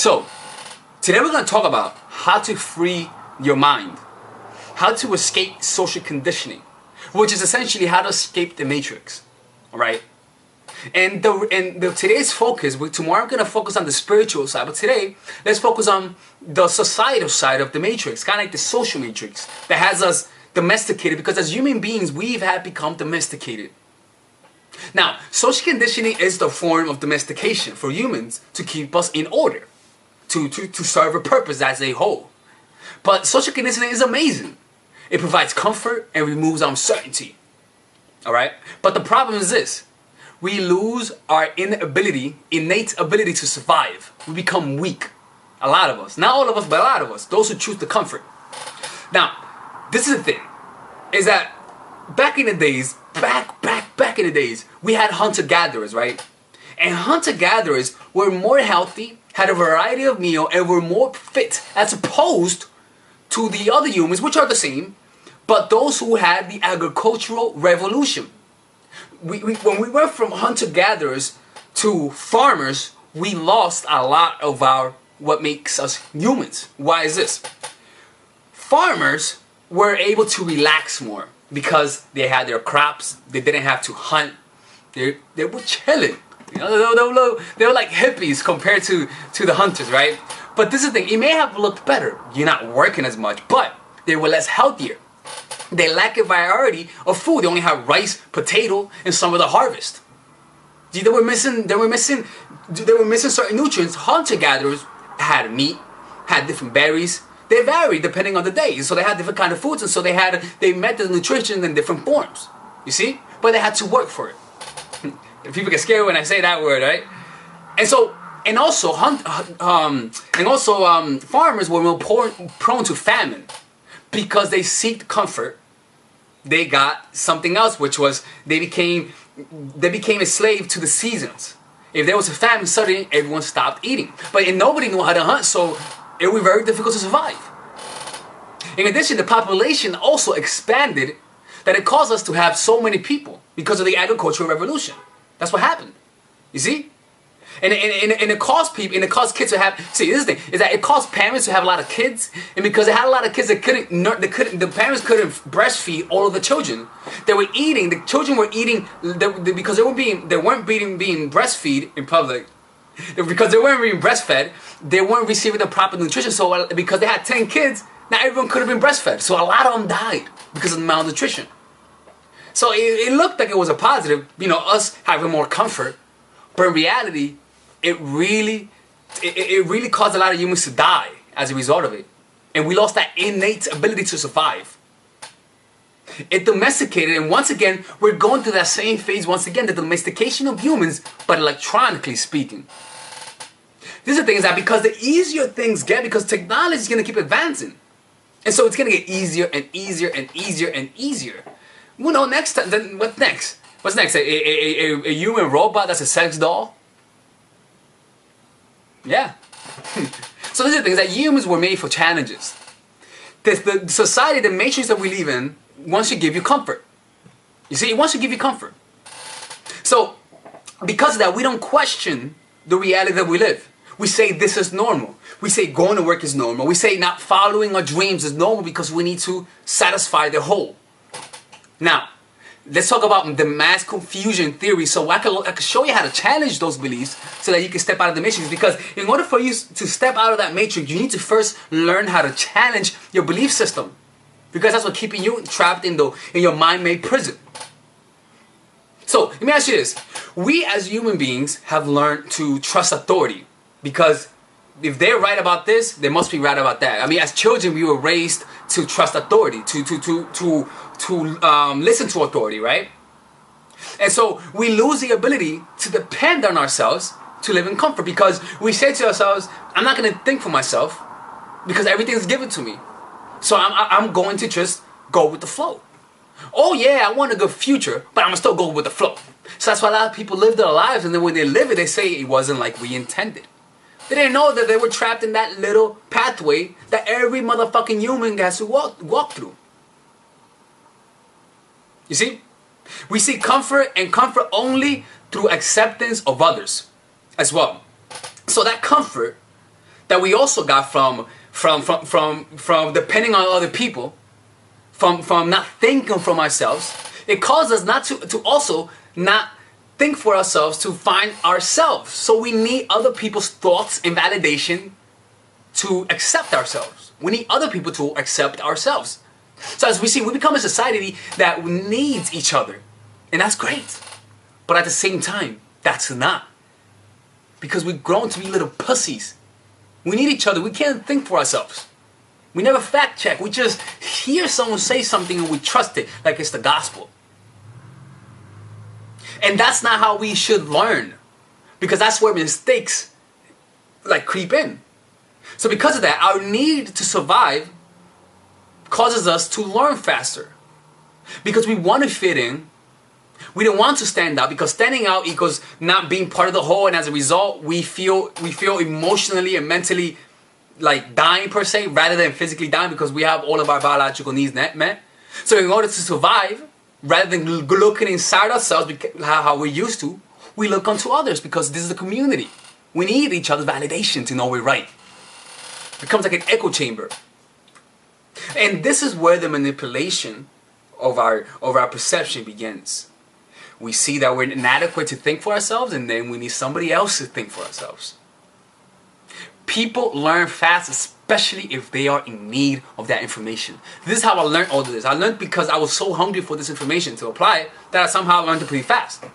So, today we're going to talk about how to free your mind, how to escape social conditioning, which is essentially how to escape the matrix, all right? And today's focus, tomorrow I'm going to focus on the spiritual side, but today let's focus on the societal side of the matrix, kind of like the social matrix that has us domesticated, because as human beings we've had become domesticated. Now, social conditioning is the form of domestication for humans to keep us in order, to serve a purpose as a whole. But social conditioning is amazing. It provides comfort and removes uncertainty. All right? But the problem is this. We lose our innate ability to survive. We become weak. A lot of us. Not all of us, but a lot of us. Those who choose the comfort. Now, this is the thing. Is that back in the days, back in the days, we had hunter-gatherers, right? And hunter-gatherers were more healthy, had a variety of meal, and were more fit as opposed to the other humans, which are the same, but those who had the agricultural revolution. When we went from hunter-gatherers to farmers, we lost a lot of what makes us humans. Why is this? Farmers were able to relax more because they had their crops. They didn't have to hunt. They were chilling. You know, they were like hippies compared to the hunters, right? But this is the thing. It may have looked better. You're not working as much, but they were less healthier. They lack a variety of food. They only have rice, potato, and some of the harvest. They were missing certain nutrients. Hunter-gatherers had meat, had different berries. They varied depending on the day. So they had different kind of foods, and so they met the nutrition in different forms. You see? But they had to work for it. People get scared when I say that word, right? And also farmers were more prone to famine because they seeked comfort. They got something else, which was they became a slave to the seasons. If there was a famine, suddenly everyone stopped eating. But nobody knew how to hunt, so it was very difficult to survive. In addition, the population also expanded, that it caused us to have so many people because of the agricultural revolution. That's what happened. You see? And it caused people, and it caused kids to have. See, this is the thing, is that it caused parents to have a lot of kids, and because they had a lot of kids, the parents couldn't breastfeed all of the children. They were eating. The children were eating because they weren't being breastfeed in public. Because they weren't being breastfed, they weren't receiving the proper nutrition. So because they had 10 kids, not everyone could have been breastfed. So a lot of them died because of malnutrition. So it looked like it was a positive, us having more comfort, but in reality, it really caused a lot of humans to die as a result of it. And we lost that innate ability to survive. It domesticated, and once again, we're going through that same phase once again, the domestication of humans, but electronically speaking. This is the thing, is that because the easier things get, because technology is going to keep advancing. And so it's going to get easier and easier and easier and easier. Next time, then what's next? What's next? A human robot that's a sex doll? Yeah. So this is the thing, is that humans were made for challenges. The society, the matrix that we live in, wants to give you comfort. You see, it wants to give you comfort. So, because of that, we don't question the reality that we live. We say this is normal. We say going to work is normal. We say not following our dreams is normal because we need to satisfy the whole. Now, let's talk about the mass confusion theory. So I can show you how to challenge those beliefs so that you can step out of the matrix. Because in order for you to step out of that matrix, you need to first learn how to challenge your belief system. Because that's what's keeping you trapped in your mind-made prison. So, let me ask you this. We as human beings have learned to trust authority. Because if they're right about this, they must be right about that. I mean, as children, we were raised to trust authority, to listen to authority, right? And so we lose the ability to depend on ourselves to live in comfort, because we say to ourselves, I'm not going to think for myself because everything's given to me. So I'm going to just go with the flow. Oh yeah, I want a good future, but I'm going to still go with the flow. So that's why a lot of people live their lives, and then when they live it, they say it wasn't like we intended. They didn't know that they were trapped in that little pathway that every motherfucking human has to walk through. You see? We seek comfort, and comfort only through acceptance of others as well. So that comfort that we also got from depending on other people, from not thinking from ourselves. It causes us not to also not think for ourselves, to find ourselves. So we need other people's thoughts and validation to accept ourselves. We need other people to accept ourselves. So as we see, we become a society that needs each other. And that's great. But at the same time, that's not. Because we've grown to be little pussies. We need each other. We can't think for ourselves. We never fact check. We just hear someone say something and we trust it like it's the gospel. And that's not how we should learn. Because that's where mistakes like creep in. So because of that, our need to survive causes us to learn faster. Because we want to fit in. We don't want to stand out, because standing out equals not being part of the whole, and as a result, we feel emotionally and mentally like dying per se, rather than physically dying, because we have all of our biological needs met. So in order to survive, rather than looking inside ourselves, how we're used to, we look onto others, because this is a community. We need each other's validation to know we're right. It becomes like an echo chamber. And this is where the manipulation of our perception begins. We see that we're inadequate to think for ourselves, and then we need somebody else to think for ourselves. People learn fast, especially if they are in need of that information. This is how I learned all of this. I learned because I was so hungry for this information to apply it, that I somehow learned it pretty fast.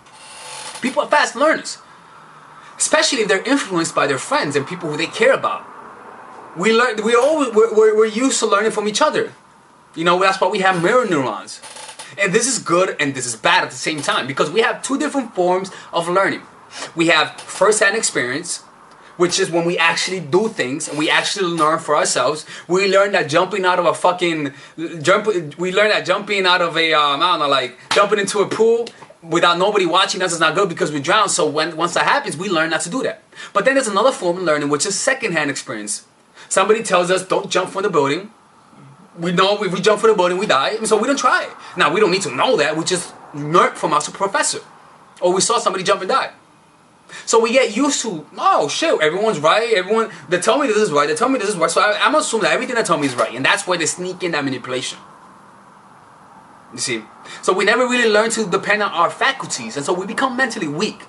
People are fast learners, especially if they're influenced by their friends and people who they care about. We're used to learning from each other. You know, that's why we have mirror neurons. And this is good and this is bad at the same time, because we have two different forms of learning. We have first-hand experience, which is when we actually do things and we actually learn for ourselves. We learn that jumping out of a jumping into a pool without nobody watching us is not good, because we drown. So once that happens, we learn not to do that. But then there's another form of learning, which is second-hand experience. Somebody tells us, don't jump from the building. We know if we jump from the building, we die, so we don't try it. Now, we don't need to know that. We just learned from our professor. Or we saw somebody jump and die. So we get used to, oh shit, everyone's right. They tell me this is right. They tell me this is right. So I'm assuming that everything they tell me is right. And that's where they sneak in that manipulation. You see? So we never really learn to depend on our faculties. And so we become mentally weak.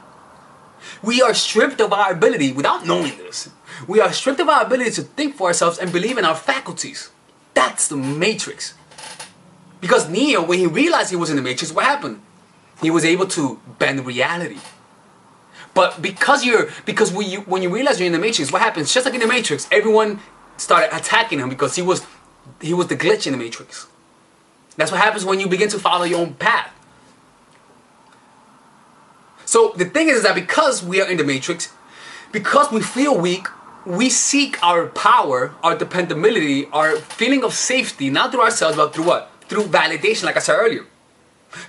We are stripped of our ability, without knowing this, we are stripped of our ability to think for ourselves and believe in our faculties. That's the matrix. Because Neo, when he realized he was in the matrix, what happened? He was able to bend reality. But when you realize you're in the matrix, what happens? Just like in the matrix, everyone started attacking him because he was the glitch in the matrix. That's what happens when you begin to follow your own path. So the thing is that because we are in the matrix, because we feel weak, we seek our power, our dependability, our feeling of safety, not through ourselves, but through what? Through validation, like I said earlier.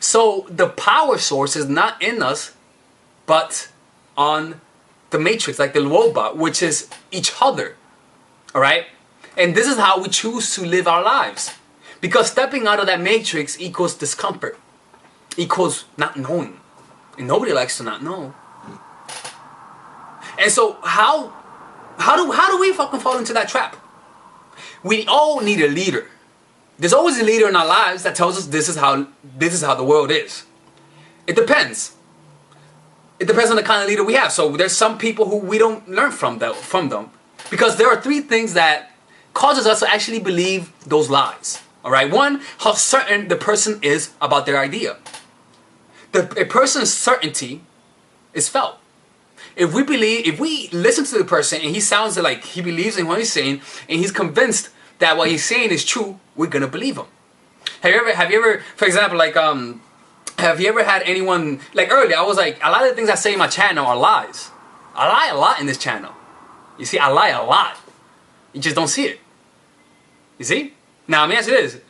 So the power source is not in us, but on the matrix, like the robot, which is each other. Alright? And this is how we choose to live our lives. Because stepping out of that matrix equals discomfort. Equals not knowing. And nobody likes to not know. And so how do we fucking fall into that trap? We all need a leader. There's always a leader in our lives that tells us this is how the world is. It depends. It depends on the kind of leader we have. So there's some people who we don't learn from them. Because there are three things that causes us to actually believe those lies. Alright? One, how certain the person is about their idea. A person's certainty is felt. If we listen to the person and he sounds like he believes in what he's saying and he's convinced that what he's saying is true, we're gonna believe him. Have you ever, for example, like have you ever had anyone, like earlier I was like, a lot of the things I say in my channel are lies. I lie a lot in this channel. You see, I lie a lot. You just don't see it. You see? Now let me ask you this.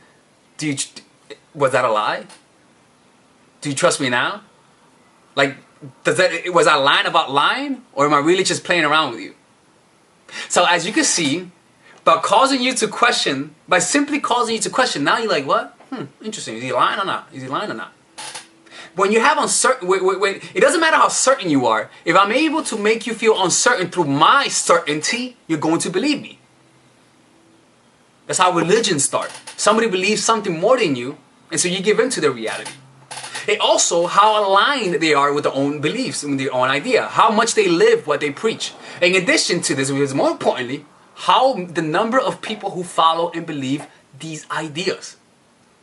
Was that a lie? Do you trust me now? Like, was I lying about lying? Or am I really just playing around with you? So as you can see, by simply causing you to question, now you're like, what? Interesting. Is he lying or not? Is he lying or not? when you have uncertain, when it doesn't matter how certain you are, if I'm able to make you feel uncertain through my certainty, you're going to believe me. That's how religions start. Somebody believes something more than you, and so you give in to their reality. And also how aligned they are with their own beliefs and their own idea, how much they live what they preach. In addition to this, because more importantly, how the number of people who follow and believe these ideas,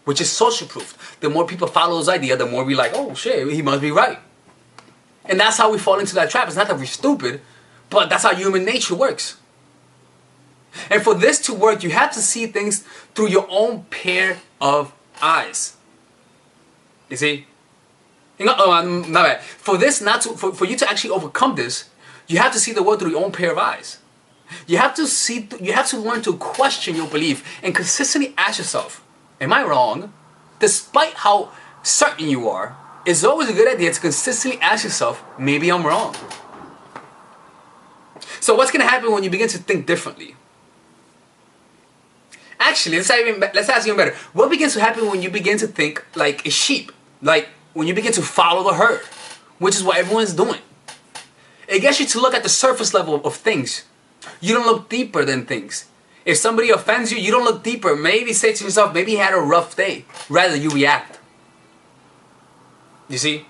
which is social proof. The more people follow those ideas, the more we like, oh shit, he must be right. And that's how we fall into that trap. It's not that we're stupid, but that's how human nature works. And for this to work, you have to see things through your own pair of eyes. You see? Oh, my bad. For this not to, for you to actually overcome this, you have to see the world through your own pair of eyes. You have to learn to question your belief and consistently ask yourself, am I wrong? Despite how certain you are, it's always a good idea to consistently ask yourself, maybe I'm wrong. So what's going to happen when you begin to think differently? Actually, let's ask even better. What begins to happen when you begin to think like a sheep? Like when you begin to follow the herd, which is what everyone's doing. It gets you to look at the surface level of things. You don't look deeper than things. If somebody offends you, you don't look deeper. Maybe say to yourself, maybe he had a rough day. Rather, you react. You see?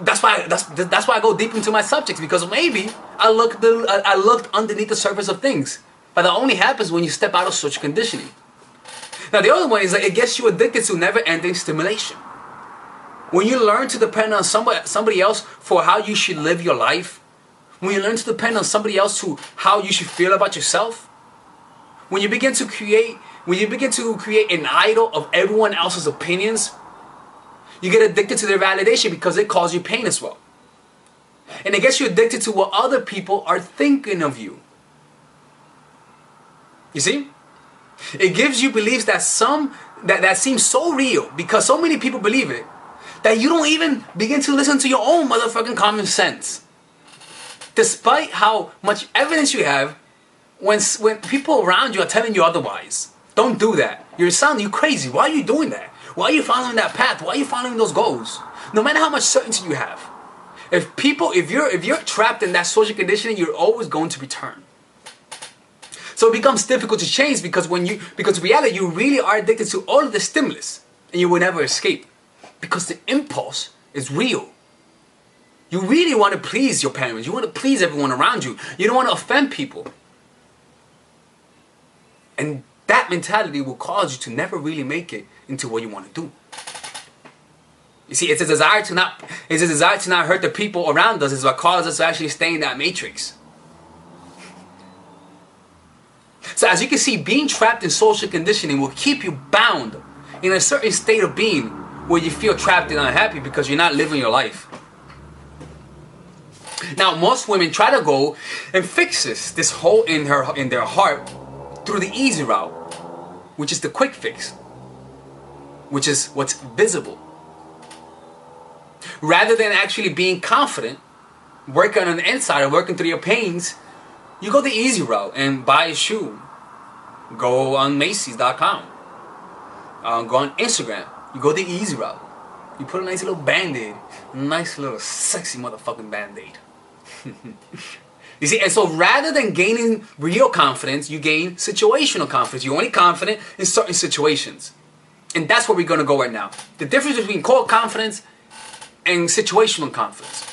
That's why I go deep into my subjects, because maybe I looked underneath the surface of things. But that only happens when you step out of social conditioning. Now the other one is that it gets you addicted to never-ending stimulation. When you learn to depend on somebody else for how you should live your life, when you learn to depend on somebody else to how you should feel about yourself, when you begin to create an idol of everyone else's opinions, you get addicted to their validation because it causes you pain as well. And it gets you addicted to what other people are thinking of you. You see? It gives you beliefs that seem so real because so many people believe it that you don't even begin to listen to your own motherfucking common sense. Despite how much evidence you have, when people around you are telling you otherwise. Don't do that. You're crazy. Why are you doing that? Why are you following that path? Why are you following those goals? No matter how much certainty you have. If you're trapped in that social conditioning, you're always going to return. So it becomes difficult to change because reality, you really are addicted to all of the stimulus and you will never escape because the impulse is real. You really want to please your parents. You want to please everyone around you. You don't want to offend people. And that mentality will cause you to never really make it into what you want to do. You see, it's a desire to not hurt the people around us is what causes us to actually stay in that matrix. So as you can see, being trapped in social conditioning will keep you bound in a certain state of being where you feel trapped and unhappy because you're not living your life. Now, most women try to go and fix this hole in their heart through the easy route, which is the quick fix, which is what's visible. Rather than actually being confident, working on the inside or working through your pains, you go the easy route and buy a shoe. Go on Macy's.com. Go on Instagram. You go the easy route. You put a nice little band-aid. Nice little sexy motherfucking band-aid. You see, and so rather than gaining real confidence, you gain situational confidence. You're only confident in certain situations. And that's where we're going to go right now. The difference between core confidence and situational confidence.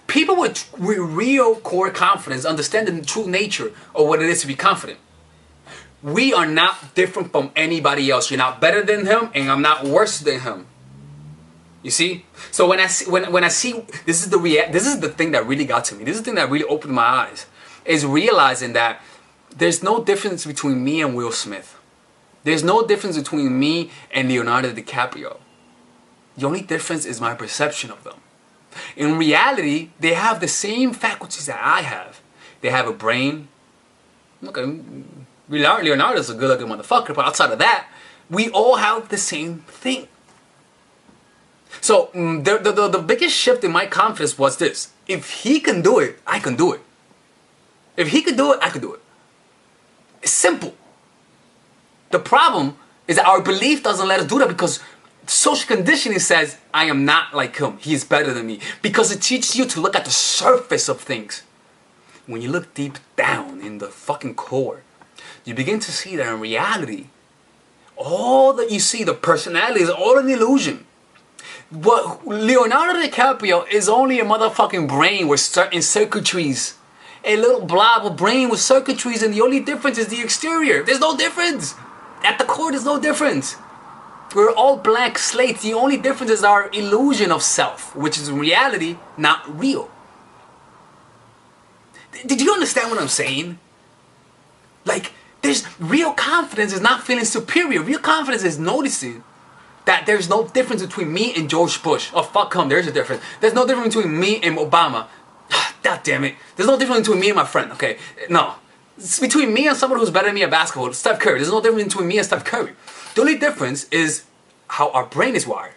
People with real core confidence understand the true nature of what it is to be confident. We are not different from anybody else. You're not better than him, and I'm not worse than him. You see? So when I see this is the thing that really got to me. This is the thing that really opened my eyes. Is realizing that there's no difference between me and Will Smith. There's no difference between me and Leonardo DiCaprio. The only difference is my perception of them. In reality, they have the same faculties that I have. They have a brain. Look, Leonardo's a good-looking motherfucker, but outside of that, we all have the same thing. So the biggest shift in my confidence was this. If he can do it, I can do it. If he can do it, I can do it. It's simple. The problem is that our belief doesn't let us do that because social conditioning says, I am not like him. He is better than me. Because it teaches you to look at the surface of things. When you look deep down in the fucking core, you begin to see that in reality, all that you see, the personality, is all an illusion. What Leonardo DiCaprio is only a motherfucking brain with certain circuitries. A little blob of brain with circuitries, and the only difference is the exterior. There's no difference. At the core, there's no difference. We're all blank slates. The only difference is our illusion of self, which is in reality not real. Did you understand what I'm saying? Like, there's real confidence is not feeling superior. Real confidence is noticing that there's no difference between me and George Bush. Oh, fuck him, there's a difference. There's no difference between me and Obama. God damn it. There's no difference between me and my friend, okay? No. It's between me and someone who's better than me at basketball, Steph Curry. There's no difference between me and Steph Curry. The only difference is how our brain is wired.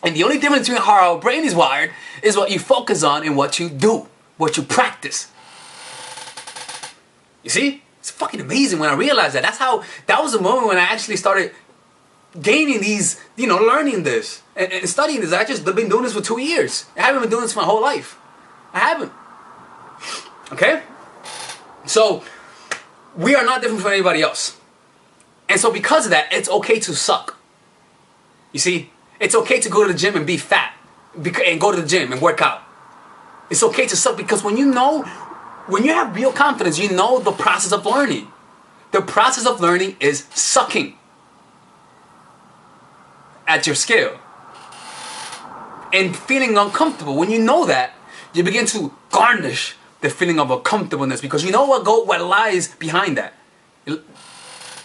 And the only difference between how our brain is wired is what you focus on and what you do, what you practice. You see? It's fucking amazing when I realized that. That was the moment when I actually started gaining these, learning this and studying this. I just been doing this for 2 years. I haven't been doing this my whole life. I haven't. Okay? So, we are not different from anybody else. And so because of that, it's okay to suck. You see? It's okay to go to the gym and be fat. And go to the gym and work out. It's okay to suck because when you have real confidence, you know the process of learning. The process of learning is sucking at your scale. And feeling uncomfortable. When you know that, you begin to garnish the feeling of uncomfortableness because you know what lies behind that.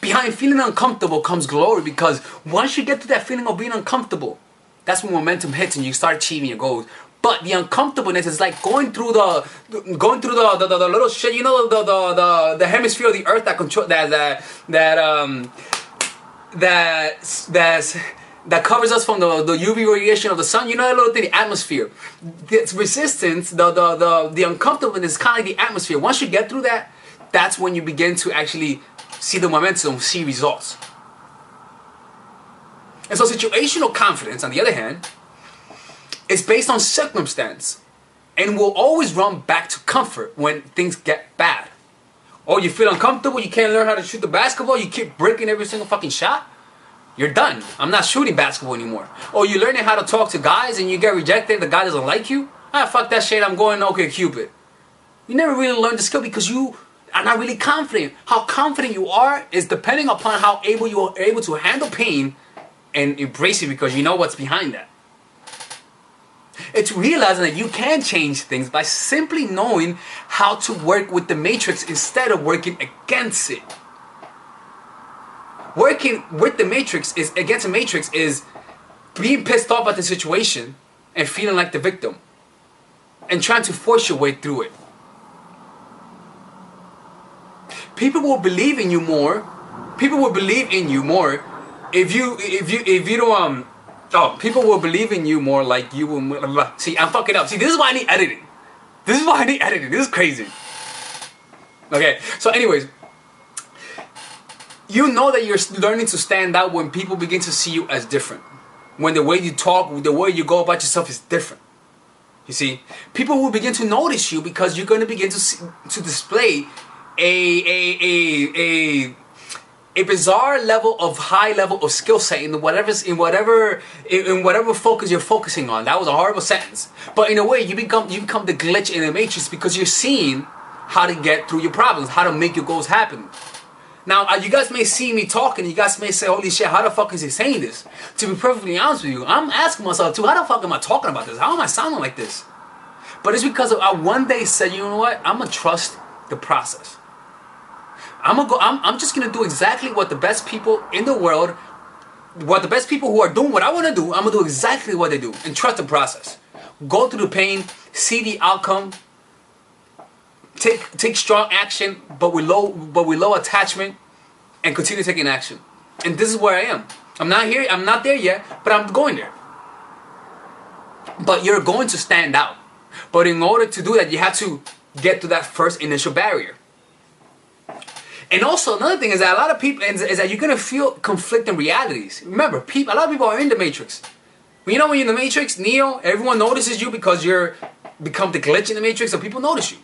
Behind feeling uncomfortable comes glory because once you get to that feeling of being uncomfortable, that's when momentum hits and you start achieving your goals. But the uncomfortableness is like going through the little shit, the hemisphere of the earth that control that covers us from the UV radiation of the sun. You know that little thing, the atmosphere. This resistance, the uncomfortableness is kind of like the atmosphere. Once you get through that, that's when you begin to actually see the momentum, see results. And so situational confidence, on the other hand, is based on circumstance and will always run back to comfort when things get bad. Oh, you feel uncomfortable, you can't learn how to shoot the basketball, you keep breaking every single fucking shot? You're done. I'm not shooting basketball anymore. Oh, you're learning how to talk to guys and you get rejected, the guy doesn't like you? Ah, fuck that shit, I'm going OkCupid. You never really learned the skill because you are not really confident. How confident you are is depending upon how able you are able to handle pain and embrace it because you know what's behind that. It's realizing that you can change things by simply knowing how to work with the matrix instead of working against it. Working with the matrix is against the matrix is being pissed off at the situation and feeling like the victim and trying to force your way through it. People will believe in you more. People will believe in you more if you don't people will believe in you more like you will. See, I'm fucking up. See, this is why I need editing. This is crazy. Okay, so anyways, you know that you're learning to stand out when people begin to see you as different. When the way you talk, the way you go about yourself is different. You see, people will begin to notice you because you're going to begin to display a bizarre high level of skill set in whatever focus you're focusing on. That was a horrible sentence. But in a way, you become the glitch in the matrix because you're seeing how to get through your problems, how to make your goals happen. Now, you guys may see me talking, you guys may say, holy shit, how the fuck is he saying this? To be perfectly honest with you, I'm asking myself too, how the fuck am I talking about this? How am I sounding like this? But it's because I one day said, you know what? I'm gonna trust the process. I'm just gonna do exactly what the best people in the world, what the best people who are doing what I wanna do, I'm gonna do exactly what they do and trust the process. Go through the pain, see the outcome, take strong action, but with low attachment, and continue taking action. And this is where I am. I'm not there yet, but I'm going there. But you're going to stand out. But in order to do that, you have to get to that first initial barrier. And also another thing is that a lot of people is that you're gonna feel conflicting realities. Remember, a lot of people are in the Matrix. When you're in the Matrix, Neo, everyone notices you because you're become the glitch in the Matrix, so people notice you.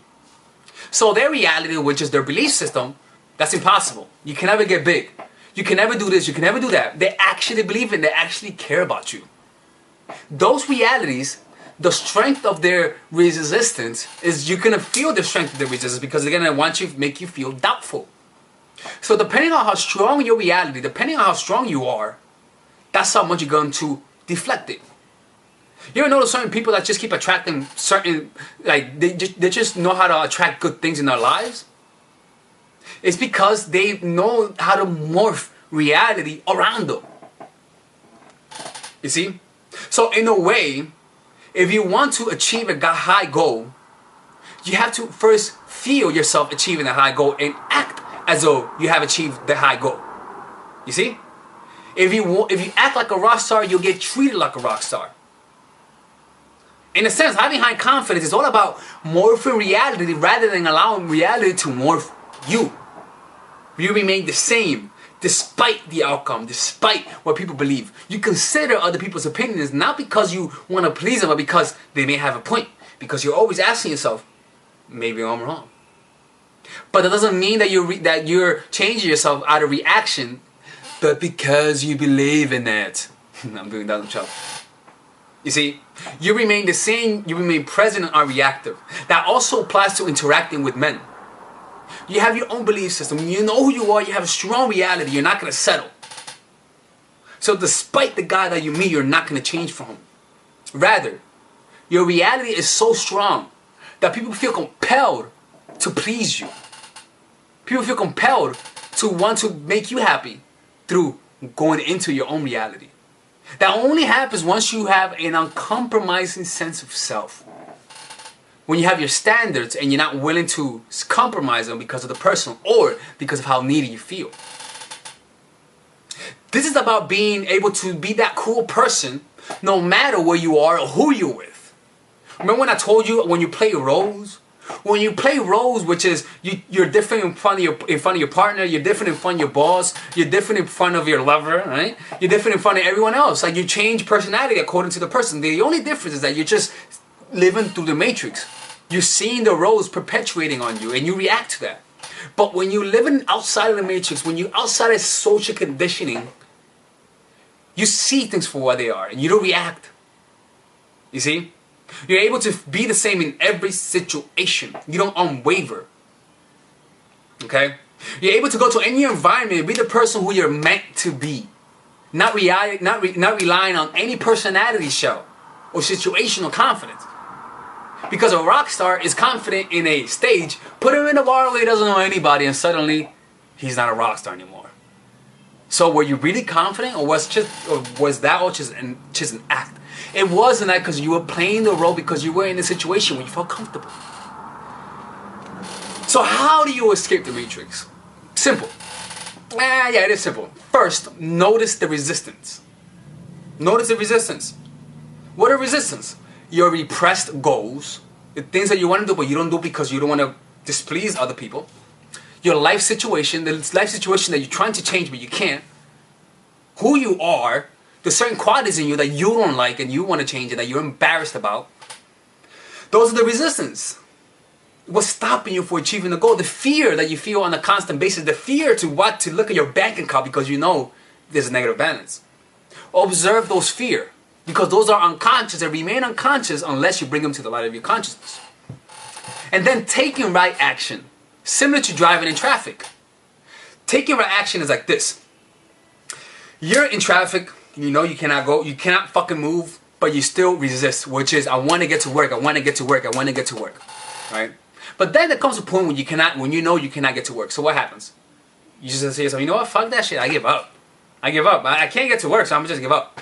So their reality, which is their belief system, that's impossible. You can never get big. You can never do this. You can never do that. They actually believe in. They actually care about you. Those realities, the strength of their resistance is you're gonna feel the strength of their resistance because they're gonna want you, make you feel doubtful. So depending on how strong your reality, depending on how strong you are, that's how much you're going to deflect it. You ever notice certain people that just keep attracting certain, like they just know how to attract good things in their lives? It's because they know how to morph reality around them. You see? So in a way, if you want to achieve a high goal, you have to first feel yourself achieving a high goal and act as though you have achieved the high goal. You see? If you act like a rock star, you'll get treated like a rock star. In a sense, having high confidence is all about morphing reality rather than allowing reality to morph you. You remain the same despite the outcome, despite what people believe. You consider other people's opinions not because you want to please them, but because they may have a point. Because you're always asking yourself, maybe I'm wrong. But that doesn't mean that you're changing yourself out of reaction, but because you believe in it. I'm doing that job. You see, you remain the same, you remain present and unreactive. That also applies to interacting with men. You have your own belief system, you know who you are, you have a strong reality, you're not going to settle. So despite the guy that you meet, you're not going to change for him. Rather, your reality is so strong that people feel compelled to please you. People feel compelled to want to make you happy through going into your own reality. That only happens once you have an uncompromising sense of self. When you have your standards and you're not willing to compromise them because of the person or because of how needy you feel. This is about being able to be that cool person no matter where you are or who you're with. Remember when I told you when you play roles? When you play roles, which is you're different in front of your partner, you're different in front of your boss, you're different in front of your lover, right? You're different in front of everyone else. Like you change personality according to the person. The only difference is that you're just living through the matrix. You're seeing the roles perpetuating on you and you react to that. But when you're living outside of the matrix, when you're outside of social conditioning, you see things for what they are and you don't react. You see? You're able to be the same in every situation. You don't unwaver. Okay? You're able to go to any environment and be the person who you're meant to be. Not relying on any personality show or situational confidence. Because a rock star is confident in a stage, put him in a bar where he doesn't know anybody and suddenly he's not a rock star anymore. So were you really confident or was that just an act? It wasn't that because you were playing the role because you were in a situation where you felt comfortable. So how do you escape the matrix? Simple. Yeah, it is simple. First, notice the resistance. Notice the resistance. What are resistance? Your repressed goals, the things that you want to do but you don't do because you don't want to displease other people. Your life situation, the life situation that you're trying to change but you can't. Who you are, the certain qualities in you that you don't like and you want to change and that you're embarrassed about. Those are the resistance. What's stopping you from achieving the goal? The fear that you feel on a constant basis. The fear to look at your bank account because you know there's a negative balance. Observe those fears. Because those are unconscious and remain unconscious unless you bring them to the light of your consciousness. And then taking right action. Similar to driving in traffic. Taking right action is like this. You're in traffic, you know you cannot go, you cannot fucking move, but you still resist, which is I want to get to work, I want to get to work, I want to get to work. Right? But then there comes a point when you know you cannot get to work. So what happens? You just say to yourself, you know what, fuck that shit, I give up. I can't get to work, so I'm just give up.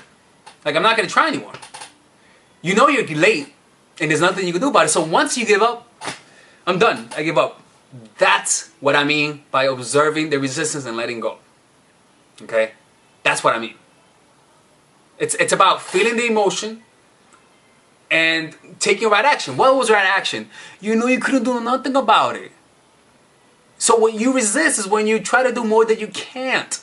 Like, I'm not going to try anymore. You know you're late, and there's nothing you can do about it. So once you give up, I'm done. I give up. That's what I mean by observing the resistance and letting go. Okay? That's what I mean. It's about feeling the emotion and taking right action. What was right action? You know you couldn't do nothing about it. So what you resist is when you try to do more than you can't.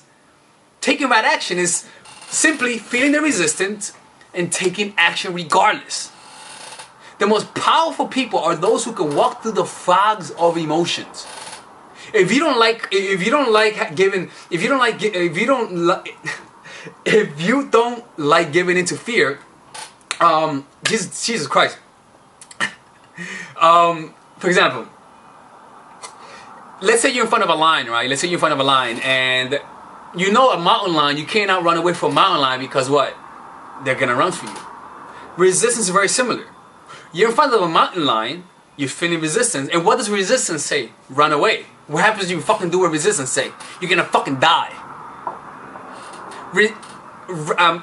Taking right action is simply feeling the resistance and taking action regardless. The most powerful people are those who can walk through the fogs of emotions. If you don't like giving into fear, Jesus Christ. For example, let's say you're in front of a line, right? Let's say you're in front of a line, and you know a mountain lion, you cannot run away from a mountain lion because what? They're gonna run for you. Resistance is very similar. You're in front of a mountain lion, you're feeling resistance, and what does resistance say? Run away. What happens if you fucking do what resistance say? You're gonna fucking die.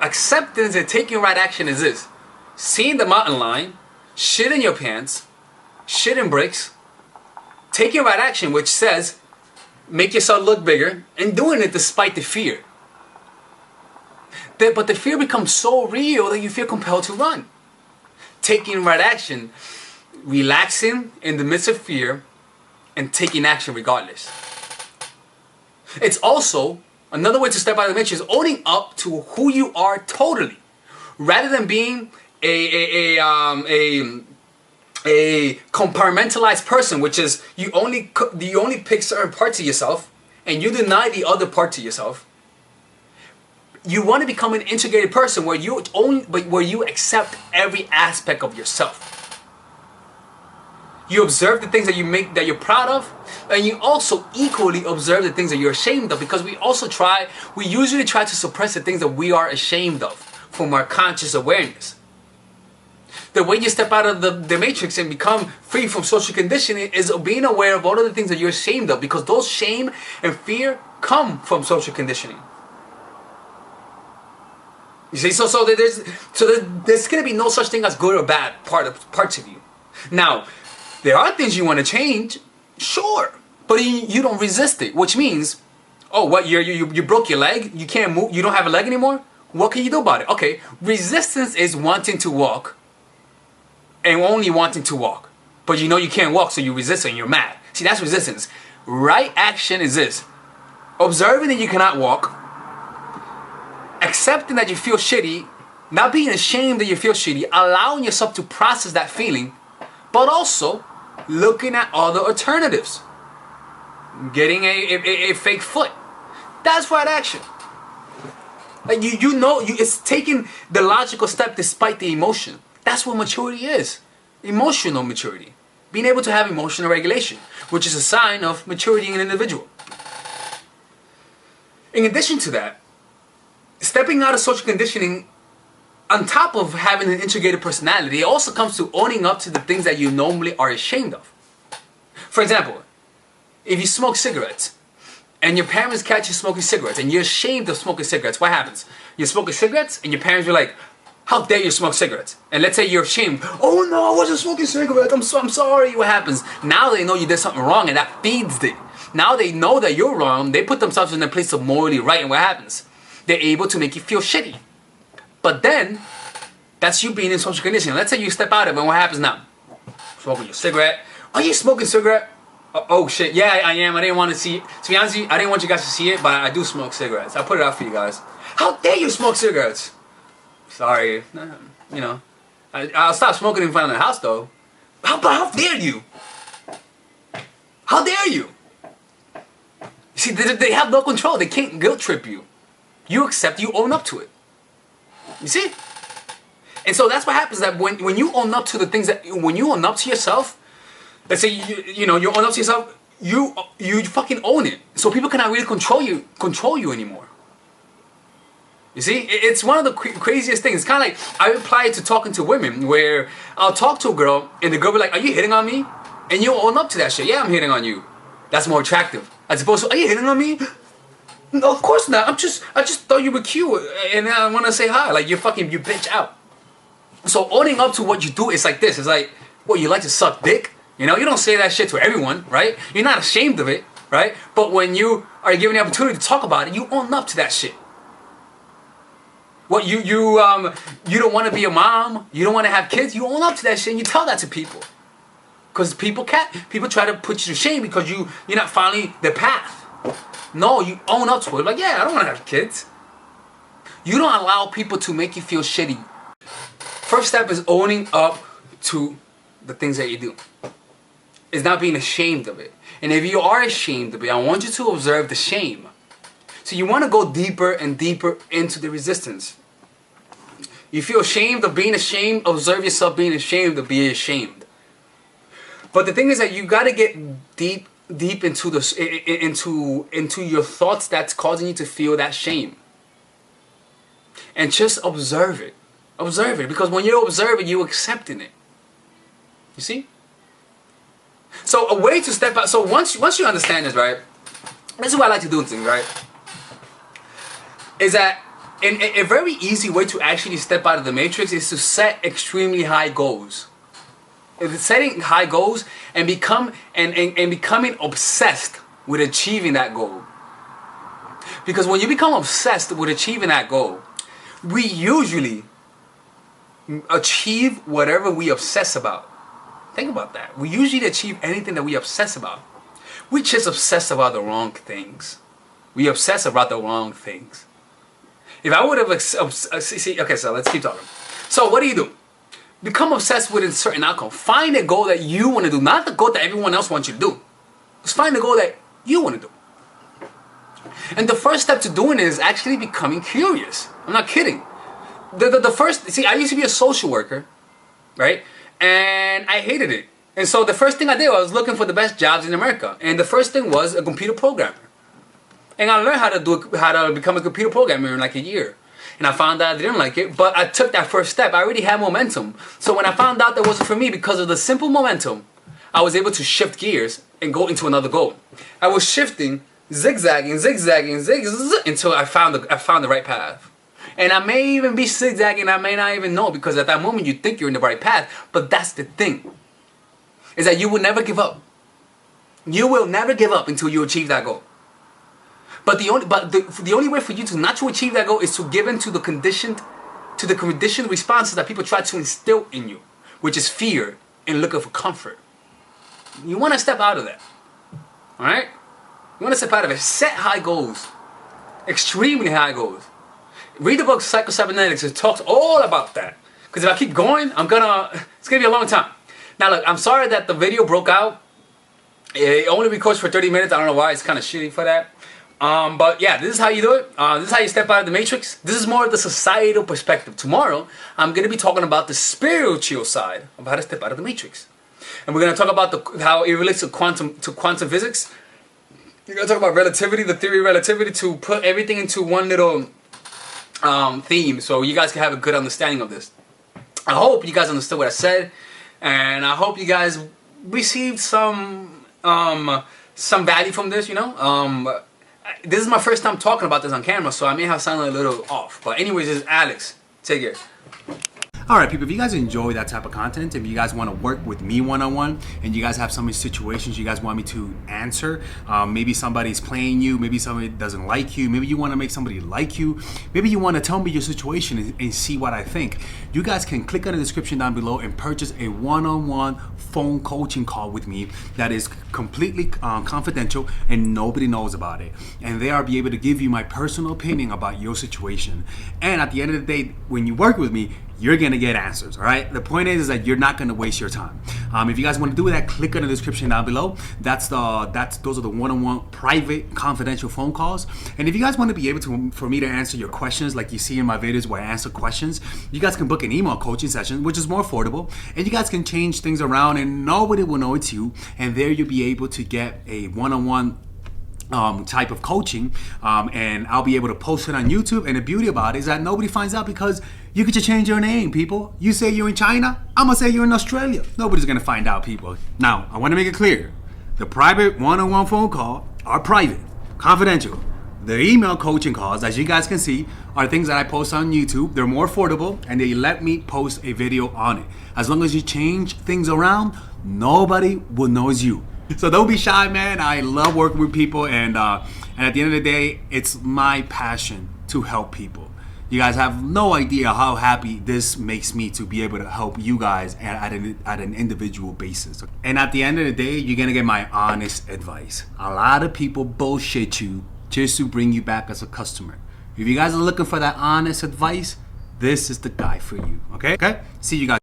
Acceptance and taking right action is this. Seeing the mountain lion, shit in your pants, shit in bricks, taking right action, which says make yourself look bigger, and doing it despite the fear. But the fear becomes so real that you feel compelled to run. Taking right action, relaxing in the midst of fear, and taking action regardless. It's also another way to step out of the matrix is owning up to who you are totally, rather than being a compartmentalized person, which is you only pick certain parts of yourself and you deny the other part to yourself. You want to become an integrated person where you accept every aspect of yourself. You observe the things that you're proud of, and you also equally observe the things that you're ashamed of, because we usually try to suppress the things that we are ashamed of from our conscious awareness. The way you step out of the matrix and become free from social conditioning is being aware of all of the things that you're ashamed of, because those shame and fear come from social conditioning. You see, so there's going to be no such thing as good or bad parts of you. Now, there are things you want to change, sure, but you don't resist it, which means, oh, what, you broke your leg, you can't move, you don't have a leg anymore? What can you do about it? Okay, resistance is wanting to walk and only wanting to walk, but you know you can't walk, so you resist and you're mad. See, that's resistance. Right action is this: observing that you cannot walk, accepting that you feel shitty, not being ashamed that you feel shitty, allowing yourself to process that feeling, but also looking at other alternatives. Getting a fake foot. That's right action. Like it's taking the logical step despite the emotion. That's what maturity is. Emotional maturity. Being able to have emotional regulation, which is a sign of maturity in an individual. In addition to that, stepping out of social conditioning, on top of having an integrated personality, it also comes to owning up to the things that you normally are ashamed of. For example, if you smoke cigarettes and your parents catch you smoking cigarettes and you're ashamed of smoking cigarettes, what happens? You're smoking cigarettes and your parents are like, how dare you smoke cigarettes? And let's say you're ashamed. Oh no, I wasn't smoking cigarettes. I'm sorry. What happens? Now they know you did something wrong, and that feeds it. Now they know that you're wrong. They put themselves in a place of morally right, and what happens? They're able to make you feel shitty. But then, that's you being in social conditioning. Let's say you step out of it, and what happens now? Smoking your cigarette. Are you smoking cigarette? Oh shit, yeah, I am. I didn't want to see it. To be honest with you, I didn't want you guys to see it, but I do smoke cigarettes. I'll put it out for you guys. How dare you smoke cigarettes? Sorry, you know. I'll stop smoking in front of the house though. How dare you? How dare you? See, they have no control. They can't guilt trip you. You accept, you own up to it. You see? And so that's what happens, that when you own up to the things when you own up to yourself, let's say you own up to yourself, you fucking own it. So people cannot really control you anymore. You see, it's one of the craziest things. It's kind of like I apply it to talking to women, where I'll talk to a girl and the girl will be like, "Are you hitting on me?" And you own up to that shit. Yeah, I'm hitting on you. That's more attractive, as opposed to, "Are you hitting on me?" No, of course not. I just thought you were cute, and I want to say hi. Like you bitch out. So owning up to what you do is like this. It's like, what, you like to suck dick? You know, you don't say that shit to everyone, right? You're not ashamed of it, right? But when you are given the opportunity to talk about it, you own up to that shit. What you don't want to be a mom, you don't want to have kids, you own up to that shit and you tell that to people. Because people try to put you to shame because you're not following the path. No, you own up to it. Like, yeah, I don't want to have kids. You don't allow people to make you feel shitty. First step is owning up to the things that you do. It's not being ashamed of it. And if you are ashamed of it, I want you to observe the shame. So you want to go deeper and deeper into the resistance. You feel ashamed of being ashamed, observe yourself being ashamed of being ashamed. But the thing is that you got to get deep into your thoughts that's causing you to feel that shame. And just observe it. Observe it. Because when you observe it, you're accepting it. You see? So a way to step out. So once you understand this, right? This is what I like to do things, right? Is that a very easy way to actually step out of the matrix is to set extremely high goals. Setting high goals and becoming obsessed with achieving that goal. Because when you become obsessed with achieving that goal, we usually achieve whatever we obsess about. Think about that. We usually achieve anything that we obsess about. We just obsess about the wrong things. We obsess about the wrong things. If I would have okay, so let's keep talking. So what do? Become obsessed with a certain outcome. Find a goal that you want to do, not the goal that everyone else wants you to do. Just find the goal that you want to do. And the first step to doing it is actually becoming curious. I'm not kidding. The first, see, I used to be a social worker, right? And I hated it. And so the first thing I did was looking for the best jobs in America. And the first thing was a computer programmer. And I learned how to become a computer programmer in like a year. And I found out I didn't like it, but I took that first step. I already had momentum. So when I found out that wasn't for me, because of the simple momentum, I was able to shift gears and go into another goal. I was shifting, zigzagging, until I found the right path. And I may even be zigzagging, I may not even know, because at that moment you think you're in the right path. But that's the thing, is that you will never give up. You will never give up until you achieve that goal. But the only way for you to not to achieve that goal is to give in to the conditioned responses that people try to instill in you, which is fear and looking for comfort. You want to step out of that. All right? You want to step out of it. Set high goals, extremely high goals. Read the book Psycho-Cybernetics. It talks all about that. Because if I keep going, it's gonna be a long time. Now look, I'm sorry that the video broke out. It only records for 30 minutes. I don't know why. It's kind of shitty for that. But yeah, this is how you do it. This is how you step out of the matrix. This is more of the societal perspective. Tomorrow, I'm going to be talking about the spiritual side of how to step out of the matrix. And we're going to talk about how it relates to quantum physics. We're going to talk about relativity, the theory of relativity, to put everything into one little theme, so you guys can have a good understanding of this. I hope you guys understood what I said, and I hope you guys received some value from this. This is my first time talking about this on camera, so I may have sounded a little off. But anyways, this is Alex. Take care. Alright people, if you guys enjoy that type of content, if you guys want to work with me one-on-one, and you guys have some situations you guys want me to answer, maybe somebody's playing you, maybe somebody doesn't like you, maybe you want to make somebody like you, maybe you want to tell me your situation and see what I think, you guys can click on the description down below and purchase a one-on-one phone coaching call with me that is completely confidential and nobody knows about it. And there I'll be able to give you my personal opinion about your situation. And at the end of the day, when you work with me, you're gonna get answers, all right? The point is that you're not gonna waste your time. If you guys want to do that, click on the description down below. Those are the one-on-one private confidential phone calls. And if you guys want to be able to, for me to answer your questions, like you see in my videos where I answer questions, you guys can book an email coaching session, which is more affordable, and you guys can change things around and nobody will know it's you. And there you'll be able to get a one-on-one type of coaching, and I'll be able to post it on YouTube. And the beauty about it is that nobody finds out, because you could just change your name, people. You say you're in China, I'm gonna say you're in Australia. Nobody's gonna find out, people. Now, I wanna make it clear. The private one-on-one phone call are private, confidential. The email coaching calls, as you guys can see, are things that I post on YouTube. They're more affordable, and they let me post a video on it. As long as you change things around, nobody will know it's you. So don't be shy, man. I love working with people, and at the end of the day, it's my passion to help people. You guys have no idea how happy this makes me to be able to help you guys at an individual basis. And at the end of the day, you're gonna get my honest advice. A lot of people bullshit you just to bring you back as a customer. If you guys are looking for that honest advice, this is the guy for you. Okay? See you guys.